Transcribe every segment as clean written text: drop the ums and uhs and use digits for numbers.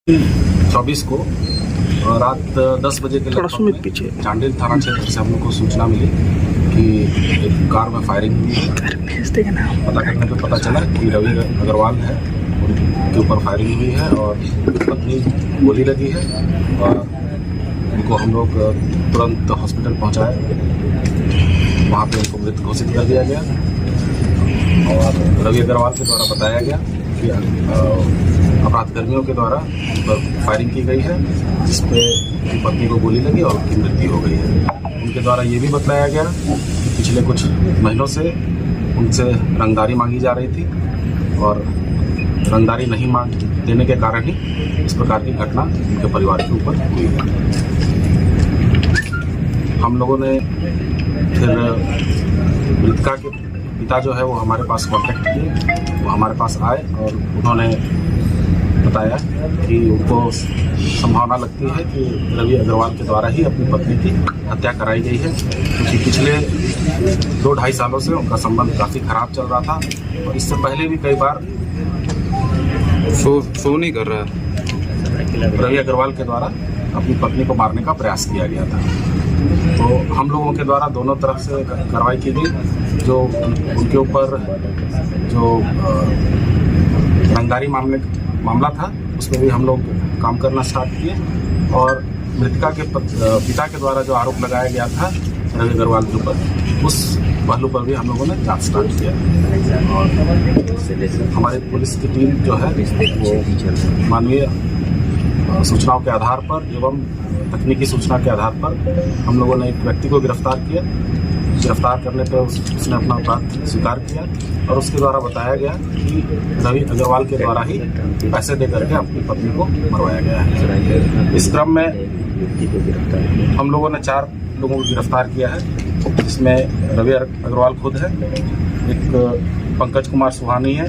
24 को रात 10 बजे के लगभग में चांडिल थाना क्षेत्र से हम लोग को सूचना मिली कि एक कार में फायरिंग हुई है। पता करने पे पता चला कि रवि अग्रवाल है, उनके ऊपर फायरिंग हुई है और पत्नी गोली लगी है और उनको हम लोग तुरंत हॉस्पिटल पहुंचाए। वहाँ पे उनको मृत घोषित कर दिया गया और रवि अग्रवाल के द्वारा बताया गया कि अपराधकर्मियों के द्वारा उन पर फायरिंग की गई है, जिसपे उनकी पत्नी को गोली लगी और उनकी मृत्यु हो गई है। उनके द्वारा ये भी बताया गया कि पिछले कुछ महीनों से उनसे रंगदारी मांगी जा रही थी और रंगदारी नहीं मांग देने के कारण ही इस प्रकार की घटना उनके परिवार के ऊपर हुई है। हम लोगों ने फिर मृतका के पिता जो है वो हमारे पास कांटेक्ट किए, वो हमारे पास आए और उन्होंने बताया कि उनको संभावना लगती है कि रवि अग्रवाल के द्वारा ही अपनी पत्नी की हत्या कराई गई है, क्योंकि पिछले 2-2.5 सालों से उनका संबंध काफ़ी खराब चल रहा था और इससे पहले भी कई बार शो नहीं कर रहा है। रवि अग्रवाल के द्वारा अपनी पत्नी को मारने का प्रयास किया गया था। तो हम लोगों के द्वारा दोनों तरफ से कार्रवाई की गई। जो उनके ऊपर जो रंगदारी मामला था उसमें भी हम लोग काम करना स्टार्ट किए और मृतका के पिता के द्वारा जो आरोप लगाया गया था रवि अग्रवाल के ऊपर, उस पहलू पर भी हम लोगों ने जांच स्टार्ट किया और हमारी पुलिस की टीम जो है वो मानवीय सूचनाओं के आधार पर एवं तकनीकी सूचना के आधार पर हम लोगों ने एक व्यक्ति को गिरफ्तार किया। गिरफ्तार करने पर उसने अपना अपराध स्वीकार किया और उसके द्वारा बताया गया कि रवि अग्रवाल के द्वारा ही पैसे दे करके अपनी पत्नी को मरवाया गया है। इस क्रम में हम लोगों ने 4 लोगों को गिरफ्तार किया है, जिसमें रवि अग्रवाल खुद है, एक पंकज कुमार सुहानी है,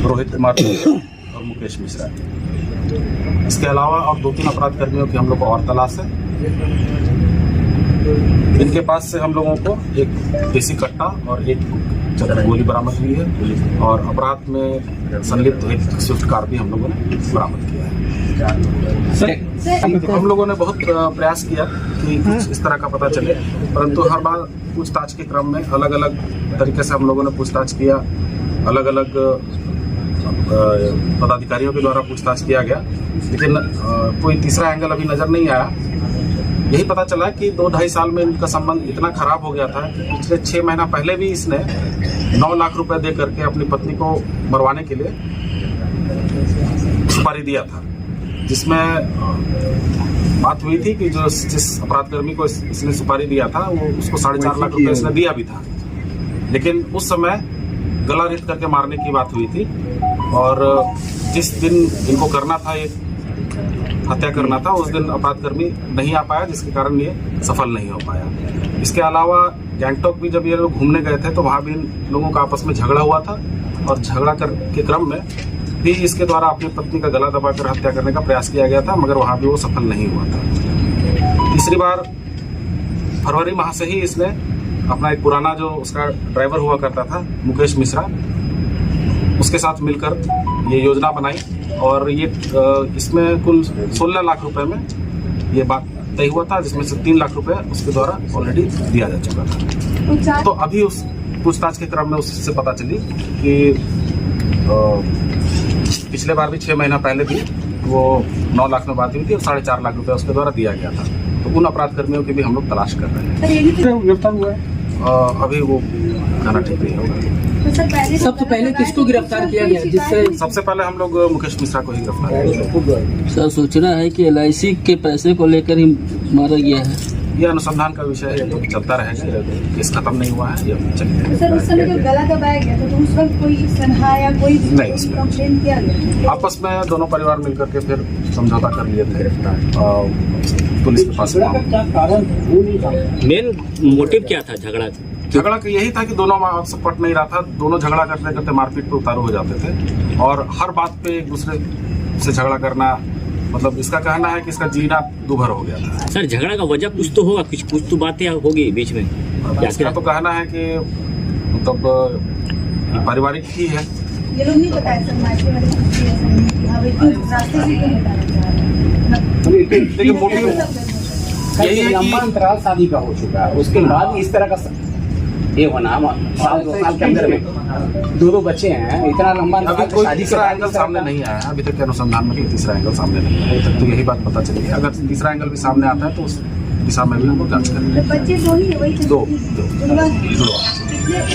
रोहित कुमार और मुकेश मिश्रा। इसके अलावा और 2-3 अपराध कर्मियों की हम लोग को और तलाश है। इनके पास से हम लोगों को एक देसी कट्टा और एक गोली बरामद हुई है और अपराध में संलिप्त एक स्विफ्ट कार भी हम लोगों ने बरामद किया है। हम लोगों ने बहुत प्रयास किया कि कुछ इस तरह का पता चले, परंतु हर बार पूछताछ के क्रम में अलग अलग तरीके से हम लोगों ने पूछताछ किया, अलग अलग पदाधिकारियों के द्वारा पूछताछ किया गया, लेकिन कोई तीसरा एंगल अभी नजर नहीं आया। यही पता चला कि 2-2.5 साल में इनका संबंध इतना खराब हो गया था कि पिछले 6 महीना पहले भी इसने 9 लाख रुपए दे करके अपनी पत्नी को मरवाने के लिए सुपारी दिया था, जिसमें बात हुई थी कि जिस अपराधकर्मी को इसने सुपारी दिया था वो उसको 4.5 लाख रुपए इसने दिया भी था, लेकिन उस समय गला रेत करके मारने की बात हुई थी और जिस दिन इनको करना था, ये हत्या करना था, उस दिन अपराधकर्मी नहीं आ पाया, जिसके कारण ये सफल नहीं हो पाया। इसके अलावा गैंगटॉक भी जब ये लोग घूमने गए थे तो वहाँ भी इन लोगों का आपस में झगड़ा हुआ था और झगड़ा के क्रम में भी इसके द्वारा अपनी पत्नी का गला दबाकर हत्या करने का प्रयास किया गया था, मगर वहाँ भी वो सफल नहीं हुआ था। तीसरी बार फरवरी माह से ही इसने अपना एक पुराना जो उसका ड्राइवर हुआ करता था मुकेश मिश्रा, उसके साथ मिलकर ये योजना बनाई और ये इसमें कुल 16 लाख रुपए में ये बात तय हुआ था, जिसमें से 3 लाख रुपए उसके द्वारा ऑलरेडी दिया जा चुका था। तो अभी उस पूछताछ के क्रम में उससे पता चली कि पिछले बार भी 6 महीना पहले भी वो 9 लाख में बात हुई थी और 4.5 लाख रुपए उसके द्वारा दिया गया था। तो उन अपराध कर्मियों की भी हम लोग तलाश कर रहे हैं। गिरफ्तार हुआ है अभी वो कहना ठीक नहीं होगा। सबसे पहले किसको गिरफ्तार किया गया, जिससे सबसे पहले हम लोग मुकेश मिश्रा को ही गिरफ्तार किया। सर सूचना है कि LIC के पैसे को लेकर ही मारा गया है। ये अनुसंधान का विषय है, तो चलता रहेगा, केस खत्म नहीं हुआ है, ये चलेगा। सर उस समय जब गला दबाया गया था तो उस वक्त कोई सनहा या कोई कंप्लेन किया गया? आपस में दोनों परिवार मिलकर के फिर समझौता कर लिए थे पुलिस के पास। मेन मोटिव क्या था झगड़ा का? यही था कि दोनों आपस पट नहीं रहा था, दोनों झगड़ा करते करते मारपीट पे उतारू हो जाते थे और हर बात पे एक दूसरे से झगड़ा करना, मतलब इसका कहना है कि इसका जीना दूभर हो गया था। सर झगड़ा का वजह कुछ तो होगा, कुछ तो बातें होगी बीच में। इसका तो कहना है कि मतलब पारिवारिक ही है। ये लोग नहीं बताया सर, भाई क्यों रास्ते से क्यों हटाना चाह रहे हैं? देखिए मोटिव यही है लंबा कि अंतराल शादी का हो चुका है, उसके बाद इस तरह का ये होना, साल 2 साल के अंदर में 2 बच्चे हैं, इतना लंबा अभी अंतराल कोई शादी के तीसरा बाद एंगल इस तरह सामने का- नहीं आया। अभी तक के अनुसंधान में कोई तीसरा एंगल सामने नहीं आया। अभी तक तो यही बात पता चली है। अगर तीसरा एंगल भी सामने आता है तो उस दिशा में भी हम लोग जांच करेंगे। तो बच्चे 2 ही है, वही तो दो जुड़वा जुड़वा